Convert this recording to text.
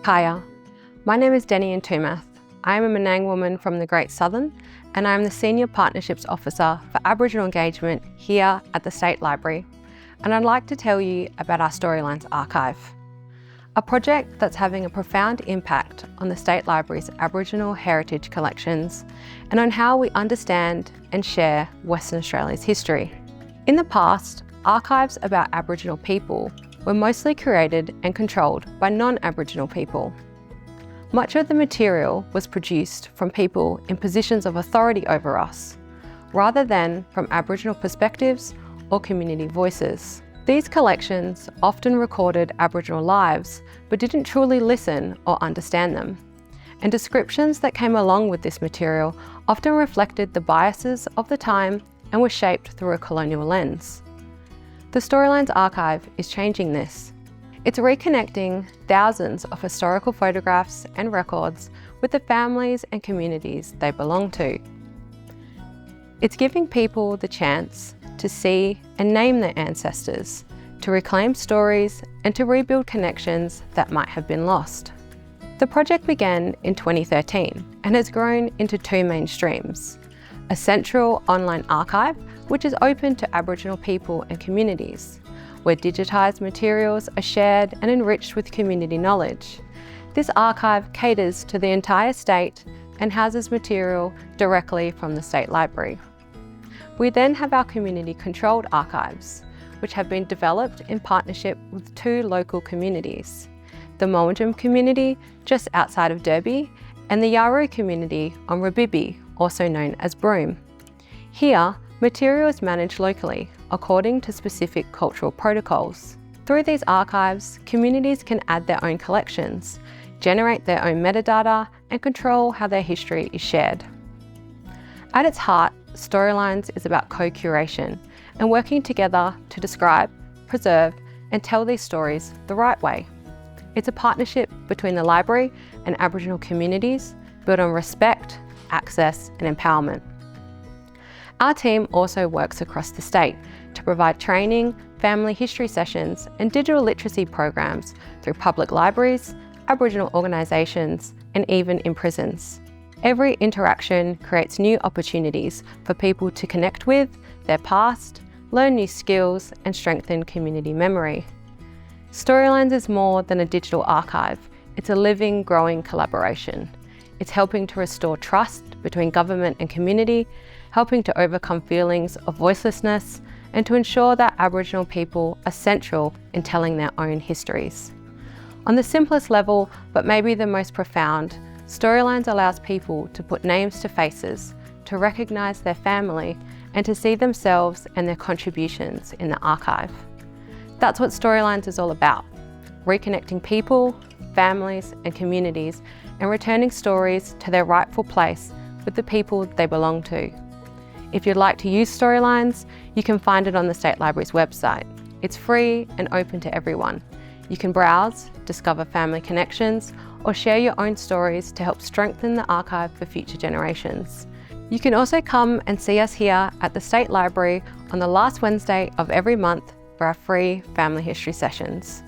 Hiya, my name is Denny Ntumath. I am a Menang woman from the Great Southern and I am the Senior Partnerships Officer for Aboriginal Engagement here at the State Library, and I'd like to tell you about our Storylines Archive, a project that's having a profound impact on the State Library's Aboriginal heritage collections and on how we understand and share Western Australia's history. In the past, archives about Aboriginal people were mostly created and controlled by non-Aboriginal people. Much of the material was produced from people in positions of authority over us, rather than from Aboriginal perspectives or community voices. These collections often recorded Aboriginal lives, but didn't truly listen or understand them. And descriptions that came along with this material often reflected the biases of the time and were shaped through a colonial lens. The Storylines Archive is changing this. It's reconnecting thousands of historical photographs and records with the families and communities they belong to. It's giving people the chance to see and name their ancestors, to reclaim stories and to rebuild connections that might have been lost. The project began in 2013 and has grown into two main streams: a central online archive, which is open to Aboriginal people and communities, where digitised materials are shared and enriched with community knowledge. This archive caters to the entire state and houses material directly from the State Library. We then have our community-controlled archives, which have been developed in partnership with two local communities: the Mowanjum community just outside of Derby and the Yaru community on Rabibi, also known as Broome. Here, material is managed locally according to specific cultural protocols. Through these archives, communities can add their own collections, generate their own metadata, and control how their history is shared. At its heart, Storylines is about co-curation and working together to describe, preserve, and tell these stories the right way. It's a partnership between the library and Aboriginal communities built on respect, access, and empowerment. Our team also works across the state to provide training, family history sessions, and digital literacy programs through public libraries, Aboriginal organisations, and even in prisons. Every interaction creates new opportunities for people to connect with their past, learn new skills, and strengthen community memory. Storylines is more than a digital archive. It's a living, growing collaboration. It's helping to restore trust between government and community, helping to overcome feelings of voicelessness, and to ensure that Aboriginal people are central in telling their own histories. On the simplest level, but maybe the most profound, Storylines allows people to put names to faces, to recognise their family, and to see themselves and their contributions in the archive. That's what Storylines is all about: reconnecting people, families, and communities, and returning stories to their rightful place with the people they belong to. If you'd like to use Storylines, you can find it on the State Library's website. It's free and open to everyone. You can browse, discover family connections, or share your own stories to help strengthen the archive for future generations. You can also come and see us here at the State Library on the last Wednesday of every month for our free family history sessions.